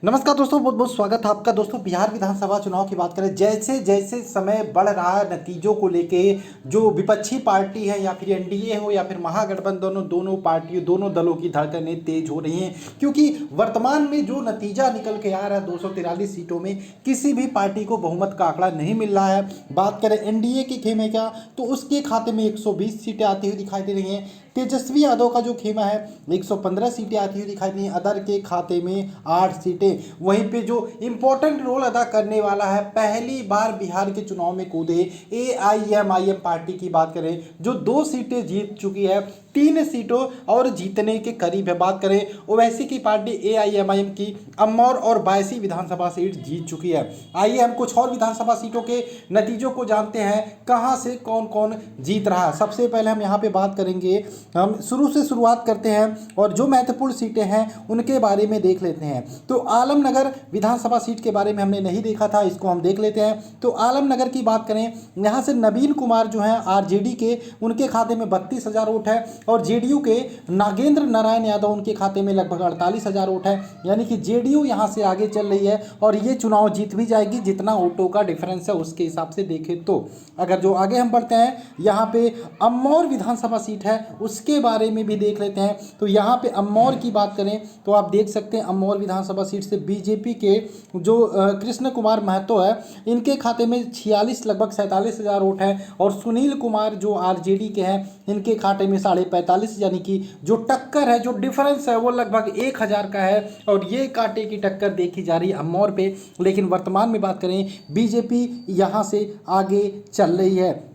नमस्कार दोस्तों, बहुत बहुत स्वागत है आपका। दोस्तों, बिहार विधानसभा चुनाव की बात करें, जैसे जैसे समय बढ़ रहा है, नतीजों को लेके जो विपक्षी पार्टी है या फिर एनडीए हो या फिर महागठबंधन, दोनों पार्टियों दोनों दलों की धड़कनें तेज हो रही हैं। क्योंकि वर्तमान में जो नतीजा निकल के आ रहा है 243 सीटों में किसी भी पार्टी को बहुमत का आंकड़ा नहीं मिल रहा है। बात करें एनडीए के खेमे का, तो उसके खाते में 120 सीटें आती हुई दिखाई दे रही हैं। तेजस्वी यादव का जो खेमा है 115 सीटें आती हुई दिखाई दी। अदर के खाते में 8 सीटें। वहीं पे जो इम्पोर्टेंट रोल अदा करने वाला है, पहली बार बिहार के चुनाव में कूदे एआईएमआईएम पार्टी की बात करें, जो 2 सीटें जीत चुकी है, 3 सीटों और जीतने के करीब है। बात करें ओवैसी की पार्टी एआईएमआईएम की अमौर और बायसी विधानसभा सीट जीत चुकी है। आइए हम कुछ और विधानसभा सीटों के नतीजों को जानते हैं, कहां से कौन कौन जीत रहा है। सबसे पहले हम यहां पे बात करेंगे, हम शुरू से शुरुआत करते हैं और जो महत्वपूर्ण सीटें हैं उनके बारे में देख लेते हैं। तो आलमनगर विधानसभा सीट के बारे में हमने नहीं देखा था, इसको हम देख लेते हैं। तो आलमनगर की बात करें, यहाँ से नवीन कुमार जो हैं आरजेडी के, उनके खाते में 32,000 वोट है और जेडीयू के नागेंद्र नारायण यादव, उनके खाते में लगभग 48,000 वोट है। यानी कि जेडीयू यहाँ से आगे चल रही है और ये चुनाव जीत भी जाएगी, जितना वोटों का डिफरेंस है उसके हिसाब से देखें तो। अगर जो आगे हम बढ़ते हैं, यहाँ पे अमौर विधानसभा सीट है, उसके बारे में भी देख लेते हैं। तो यहाँ पे अमौर की बात करें तो आप देख सकते हैं अमौर विधानसभा सीट से बीजेपी के जो कृष्ण कुमार महतो है, इनके खाते में 46 लगभग 47,000 वोट है और सुनील कुमार जो आरजेडी के हैं, इनके खाते में 45.5। यानी कि जो टक्कर है, जो डिफरेंस है, वो लगभग 1,000 का है और ये कांटे की टक्कर देखी जा रही है अमौर पे। लेकिन वर्तमान में बात करें, बीजेपी यहाँ से आगे चल रही है।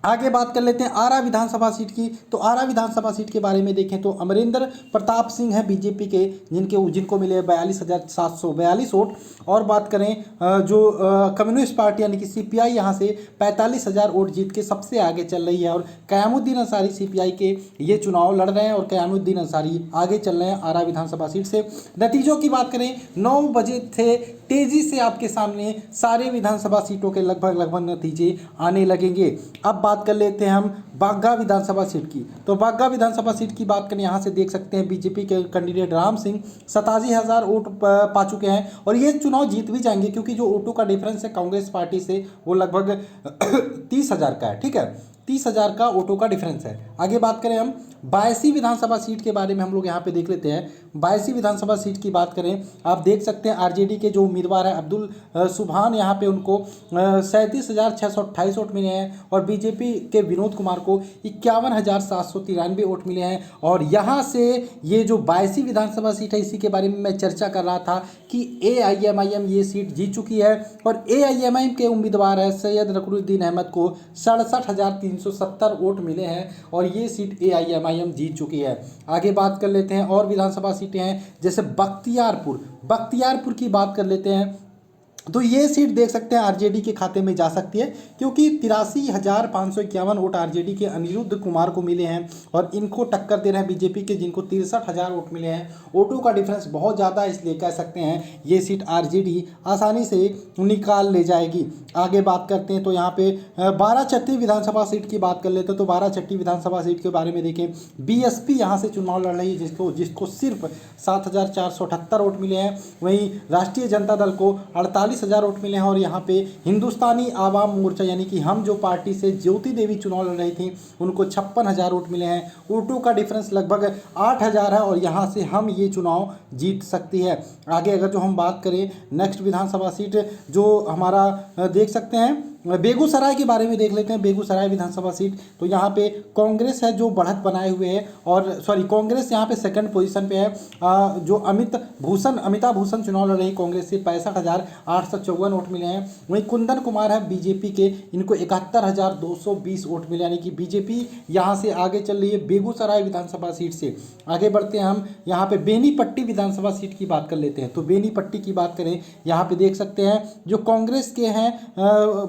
आगे बात कर लेते हैं आरा विधानसभा सीट की। तो आरा विधानसभा सीट के बारे में देखें तो अमरिंदर प्रताप सिंह हैं बीजेपी के, जिनको मिले 42,742 वोट। और बात करें जो कम्युनिस्ट पार्टी यानी कि सीपीआई, यहाँ से 45,000 वोट जीत के सबसे आगे चल रही है और कयामुद्दीन अंसारी सीपीआई के ये चुनाव लड़ रहे हैं और कयामुद्दीन अंसारी आगे चल रहे हैं आरा विधानसभा सीट से। नतीजों की बात करें, 9 बजे थे, तेजी से आपके सामने सारे विधानसभा सीटों के लगभग नतीजे आने लगेंगे। अब बात कर लेते हैं हम बाघा विधानसभा सीट की। तो बाघा विधानसभा सीट की बात करें, यहाँ से देख सकते हैं बीजेपी के कैंडिडेट राम सिंह 87,000 वोट पा चुके हैं और ये चुनाव जीत भी जाएंगे, क्योंकि जो वोटों का डिफरेंस है कांग्रेस पार्टी से वो लगभग 30,000 का है। ठीक है, 30,000 का वोटों का डिफरेंस है। आगे बात करें हम बायसी विधानसभा सीट के बारे में, हम लोग यहाँ पे देख लेते हैं। बायसी विधानसभा सीट की बात करें, आप देख सकते हैं आरजेडी के जो उम्मीदवार है अब्दुल सुभान, यहाँ पे उनको 37,628 वोट मिले हैं और बीजेपी के विनोद कुमार को 51,793 वोट मिले हैं। और यहाँ से ये जो बायसी विधानसभा सीट है, इसी के बारे में मैं चर्चा कर रहा था कि एआईएमआईएम ये सीट जीत चुकी है और एआईएमआईएम के उम्मीदवार है सैयद रकरुद्दीन अहमद को 67,370 वोट मिले हैं और ये सीट एआईएमआईएम जीत चुकी है। आगे बात कर लेते हैं और विधानसभा सीटें हैं, जैसे बख्तियारपुर की बात कर लेते हैं। तो ये सीट देख सकते हैं आरजेडी के खाते में जा सकती है, क्योंकि 83,551 वोट आरजेडी के अनिरुद्ध कुमार को मिले हैं और इनको टक्कर दे रहे हैं बीजेपी के, जिनको 63,000 वोट मिले हैं। वोटों का डिफरेंस बहुत ज़्यादा है, इसलिए कह सकते हैं ये सीट आरजेडी आसानी से निकाल ले जाएगी। आगे बात करते हैं तो यहाँ पे 12 विधानसभा सीट की बात कर लेते हैं। तो 12 विधानसभा सीट के बारे में देखें, बीएसपी यहाँ से चुनाव लड़ रही है, जिसको सिर्फ 7,478 वोट मिले हैं। वहीं राष्ट्रीय जनता दल को 48,000 वोट मिले हैं और यहाँ पे हिंदुस्तानी आवाम मोर्चा यानी कि हम जो पार्टी से ज्योति देवी चुनाव लड़ रही थी, उनको 56,000 वोट मिले हैं। वोटों का डिफरेंस लगभग 8,000 है और यहाँ से हम ये चुनाव जीत सकती है। आगे अगर जो हम बात करें नेक्स्ट विधानसभा सीट जो हमारा देख सकते हैं, बेगूसराय के बारे में देख लेते हैं। बेगूसराय विधानसभा सीट, तो यहाँ पे कांग्रेस है जो बढ़त बनाए हुए है और कांग्रेस यहाँ पे सेकंड पोजीशन पे है। जो अमिताभ भूषण चुनाव लड़ रही कांग्रेस से 65,854 वोट मिले हैं। वहीं कुंदन कुमार है बीजेपी के, इनको 71,220 वोट मिले, यानी कि बीजेपी यहाँ से आगे चल रही है बेगूसराय विधानसभा सीट से। आगे बढ़ते हैं हम यहाँ पे बेनीपट्टी विधानसभा सीट की बात कर लेते हैं। तो बेनीपट्टी की बात करें, यहाँ पे देख सकते हैं जो कांग्रेस के हैं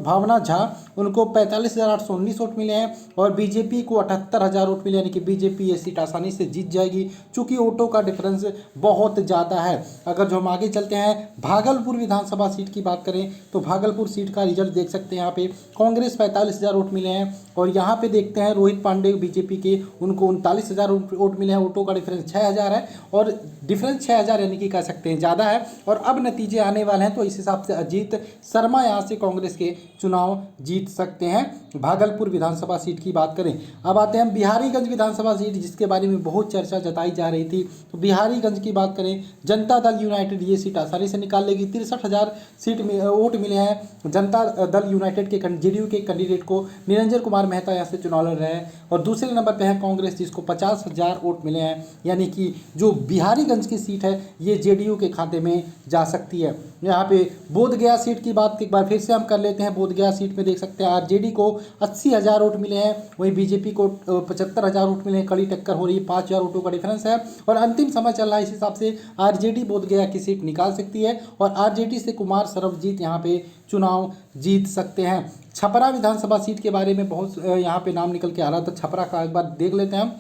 भावना झा, उनको 45,819 वोट मिले हैं और बीजेपी को 78,000 वोट मिले, यानी कि बीजेपी ये सीट आसानी से जीत जाएगी, चूंकि वोटों का डिफरेंस बहुत ज़्यादा है। अगर जो हम आगे चलते हैं भागलपुर विधानसभा सीट की बात करें, तो भागलपुर सीट का रिजल्ट देख सकते हैं। यहाँ पे कांग्रेस 45,000 वोट मिले हैं और यहाँ पे देखते हैं रोहित पांडे बीजेपी के, उनको 39,000 वोट मिले हैं। वोटों का डिफरेंस 6,000 है और डिफरेंस 6,000 यानी कि कह सकते हैं ज़्यादा है। और अब नतीजे आने वाले हैं तो इस हिसाब से अजीत शर्मा यहाँ से कांग्रेस के चुनाव जीत सकते हैं। भागलपुर विधानसभा सीट की बात करें, अब आते हैं हम बिहारीगंज विधानसभा सीट, जिसके बारे में बहुत चर्चा जताई जा रही थी। तो बिहारीगंज की बात करें, जनता दल यूनाइटेड ये सीट आसानी से निकाल लेगी। 63,000 सीट में वोट मिले हैं जनता दल यूनाइटेड के जेडीयू के कैंडिडेट को। निरंजन कुमार मेहता यहाँ से चुनाव लड़ रहे हैं। और दूसरे नंबर पर है कांग्रेस, जिसको 50,000 वोट मिले हैं, यानी कि जो बिहारीगंज की सीट है ये जेडीयू के खाते में जा सकती है। यहाँ पे बोधगया सीट की बात एक बार फिर से हम कर लेते हैं। बोधगया सीट में देख सकते हैं आरजेडी को 80,000 वोट मिले हैं, वहीं बीजेपी को 75,000 वोट मिले हैं। कड़ी टक्कर हो रही है, 5,000 वोटों का डिफरेंस है। और अंतिम समय चल रहा है, इस हिसाब से आरजेडी बोधगया की सीट निकाल सकती है और आरजेडी से कुमार सर्वजीत यहाँ पे चुनाव जीत सकते हैं। छपरा विधानसभा सीट के बारे में बहुत यहाँ पे नाम निकल के आ रहा था, छपरा का एक बार देख लेते हैं हम।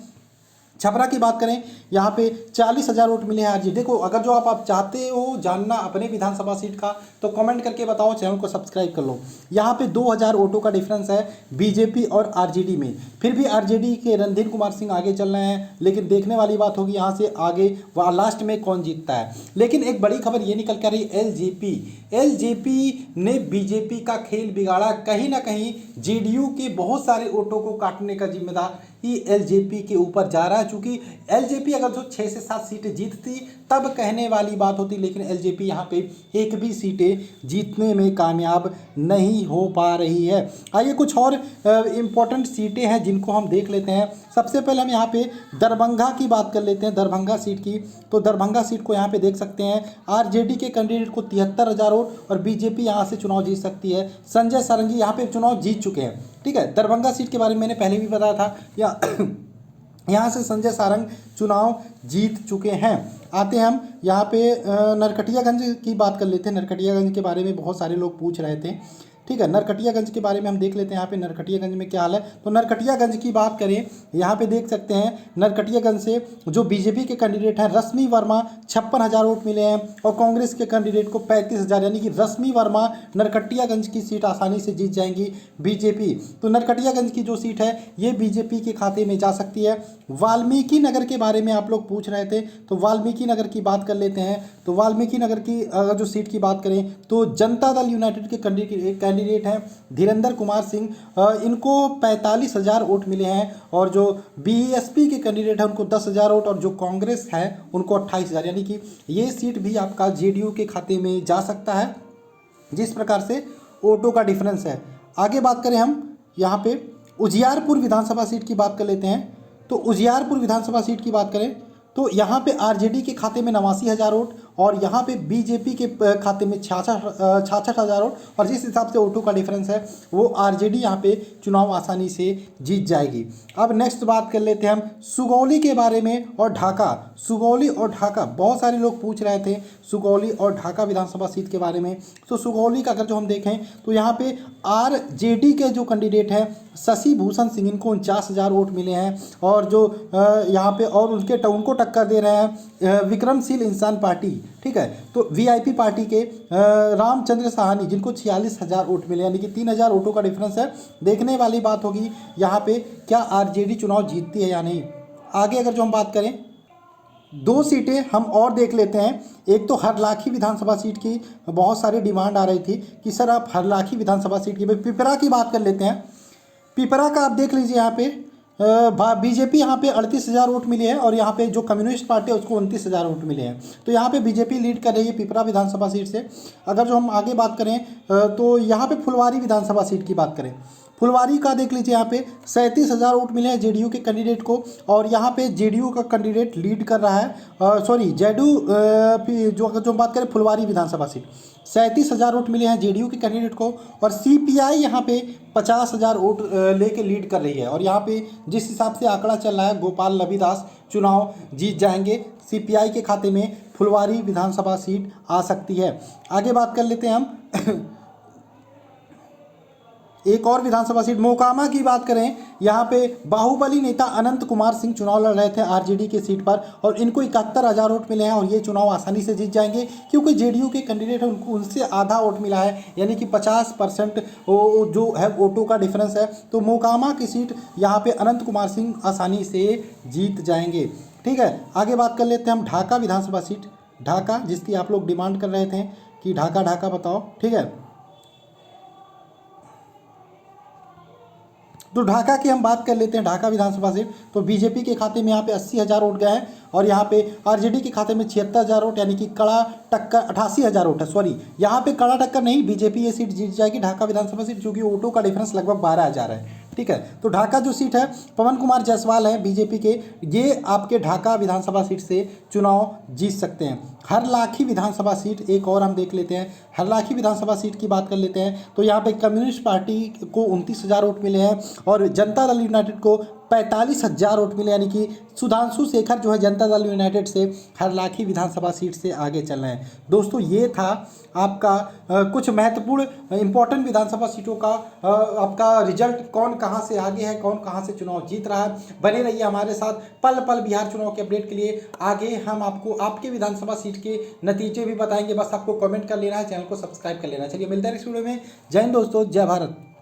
छपरा की बात करें, यहाँ पे 40,000 वोट मिले हैं आरजेडी। देखो, अगर जो आप चाहते हो जानना अपने विधानसभा सीट का तो कमेंट करके बताओ, चैनल को सब्सक्राइब कर लो। यहाँ पे 2,000 वोटों का डिफरेंस है बीजेपी और आरजेडी में। फिर भी आरजेडी के रणधीर कुमार सिंह आगे चल रहे हैं, लेकिन देखने वाली बात होगी यहाँ से आगे व लास्ट में कौन जीतता है। लेकिन एक बड़ी खबर ये निकल कर रही, एलजेपी ने बीजेपी का खेल बिगाड़ा। कहीं ना कहीं जेडीयू के बहुत सारे वोटों को काटने का जिम्मेदार एलजेपी के ऊपर जा रहा है। चूंकि एलजेपी अगर जो 6 से 7 सीटें जीतती तब कहने वाली बात होती, लेकिन एलजेपी यहाँ पे एक भी सीटें जीतने में कामयाब नहीं हो पा रही है। आइए कुछ और इम्पोर्टेंट सीटें हैं जिनको हम देख लेते हैं। सबसे पहले हम यहाँ पे दरभंगा की बात कर लेते हैं, दरभंगा सीट की। तो दरभंगा सीट को यहाँ पे देख सकते हैं आरजेडी के कैंडिडेट को 73,000 वोट और बीजेपी यहाँ से चुनाव जीत सकती है। संजय सारंगी यहाँ पे चुनाव जीत चुके हैं, ठीक है। दरभंगा सीट के बारे में मैंने पहले भी बताया था, यहाँ से संजय सारंग चुनाव जीत चुके हैं। आते हैं हम यहाँ पे नरकटियागंज की बात कर लेते हैं। नरकटियागंज के बारे में बहुत सारे लोग पूछ रहे थे, ठीक है। नरकटियागंज के बारे में हम देख लेते हैं यहाँ पे नरकटियागंज में क्या हाल है। तो नरकटियागंज की बात करें, यहाँ पे देख सकते हैं नरकटियागंज से जो बीजेपी के कैंडिडेट हैं रश्मि वर्मा 56,000 वोट मिले हैं और कांग्रेस के कैंडिडेट को 35,000, यानी कि रश्मि वर्मा नरकटियागंज की सीट आसानी से जीत जाएंगी बीजेपी। तो नरकटियागंज की जो सीट है ये बीजेपी के खाते में जा सकती है। वाल्मीकि नगर के बारे में आप लोग पूछ रहे थे, तो वाल्मीकि नगर की बात कर लेते हैं। तो वाल्मीकि नगर की अगर जो सीट की बात करें तो जनता दल यूनाइटेड के कैंडिडेट हैं धीरेंद्र कुमार सिंह, इनको 45,000 वोट मिले हैं। और जो बीएसपी के कैंडिडेट हैं उनको 10,000 वोट और जो कांग्रेस है उनको 28,000, यानी कि ये सीट भी आपका जेडीयू के खाते में जा सकता है, जिस प्रकार से वोटों का डिफरेंस है। आगे बात करें हम यहाँ पे उजियारपुर विधानसभा सीट की बात कर लेते हैं। तो उजियारपुर विधानसभा सीट की बात करें तो यहाँ पे आरजेडी के खाते में 89,000 वोट और यहाँ पे बीजेपी के खाते में 66,000 वोट, और जिस हिसाब से वोटों का डिफरेंस है वो आरजेडी यहाँ पे चुनाव आसानी से जीत जाएगी। अब नेक्स्ट बात कर लेते हैं हम सुगौली के बारे में और ढाका। सुगौली और ढाका बहुत सारे लोग पूछ रहे थे सुगौली और ढाका विधानसभा सीट के बारे में। तो सुगौली का अगर जो हम देखें तो यहाँ पे आरजेडी के जो कैंडिडेट हैं शशि भूषण सिंह, इनको 49,000 वोट मिले हैं। और जो यहाँ पे और उनको टक्कर दे रहे हैं विक्रमशील इंसान पार्टी, ठीक है। तो वीआईपी पार्टी के रामचंद्र साहनी, जिनको 46,000 वोट मिले, यानी कि 3,000 वोटों का डिफरेंस है। देखने वाली बात होगी यहाँ पे क्या आरजेडी चुनाव जीतती है या नहीं। आगे अगर जो हम बात करें 2 सीटें हम और देख लेते हैं। एक तो हरलाखी विधानसभा सीट की बहुत सारी डिमांड आ रही थी कि सर आप हरलाखी विधानसभा सीट की, पिपरा की बात कर लेते हैं। पिपरा का आप देख लीजिए, यहाँ पे बीजेपी यहाँ पे 38,000 वोट मिले हैं और यहाँ पे जो कम्युनिस्ट पार्टी है उसको 29,000 वोट मिले हैं। तो यहाँ पे बीजेपी लीड कर रही है पिपरा विधानसभा सीट से। अगर जो हम आगे बात करें तो यहाँ पे फुलवारी विधानसभा सीट की बात करें, फुलवारी का देख लीजिए, यहाँ पे 37,000 वोट मिले हैं जेडीयू के कैंडिडेट को और यहाँ पे जेडीयू का कैंडिडेट लीड कर रहा है। सॉरी जेडीयू जो अगर जो हम बात करें फुलवारी विधानसभा सीट 37,000 वोट मिले हैं जेडीयू के कैंडिडेट को और सीपीआई यहाँ पे 50,000 वोट लेके लीड कर रही है। और यहाँ पे जिस हिसाब से आंकड़ा चल रहा है गोपाल लविदास चुनाव जीत जाएंगे, सीपीआई के खाते में फुलवारी विधानसभा सीट आ सकती है। आगे बात कर लेते हैं हम एक और विधानसभा सीट मोकामा की बात करें, यहाँ पे बाहुबली नेता अनंत कुमार सिंह चुनाव लड़ रहे थे आरजेडी की सीट पर और इनको 71,000 वोट मिले हैं और ये चुनाव आसानी से जीत जाएंगे क्योंकि जेडीयू के कैंडिडेट हैं उनको उनसे आधा वोट मिला है, यानी कि 50% जो है वोटों का डिफरेंस है। तो मोकामा की सीट यहाँ पे अनंत कुमार सिंह आसानी से जीत जाएंगे। ठीक है, आगे बात कर लेते हैं हम ढाका विधानसभा सीट। ढाका, जिसकी आप लोग डिमांड कर रहे थे कि ढाका ढाका बताओ, ठीक है। तो ढाका की हम बात कर लेते हैं, ढाका विधानसभा सीट। तो बीजेपी के खाते में यहाँ पे 80,000 वोट गए हैं और यहाँ पे आरजेडी के खाते में 76,000 वोट, यानी कि कड़ा टक्कर 88,000 वोट है, सॉरी यहाँ पे कड़ा टक्कर नहीं, बीजेपी ये सीट जीत जाएगी ढाका विधानसभा सीट, क्योंकि वोटों का डिफरेंस लगभग 12,000 है, ठीक है। तो ढाका जो सीट है, पवन कुमार जायसवाल हैं बीजेपी के, ये आपके ढाका विधानसभा सीट से चुनाव जीत सकते हैं। हरलाखी विधानसभा सीट एक और हम देख लेते हैं, हरलाखी विधानसभा सीट की बात कर लेते हैं। तो यहाँ पे कम्युनिस्ट पार्टी को 29,000 वोट मिले हैं और जनता दल यूनाइटेड को 45,000 वोट मिले, यानी कि सुधांशु शेखर जो है जनता दल यूनाइटेड से हरलाखी विधानसभा सीट से आगे चल रहे हैं। दोस्तों ये था आपका कुछ महत्वपूर्ण इंपॉर्टेंट विधानसभा सीटों का आपका रिजल्ट, कौन कहां से आगे है, कौन कहां से चुनाव जीत रहा है। बने रहिए हमारे साथ पल पल बिहार चुनाव के अपडेट के लिए। आगे हम आपको आपके विधानसभा सीट के नतीजे भी बताएंगे, बस आपको कमेंट कर लेना है, चैनल को सब्सक्राइब कर लेना है। चलिए मिलते हैं नेक्स्ट वीडियो में। जय हिंद दोस्तों, जय भारत।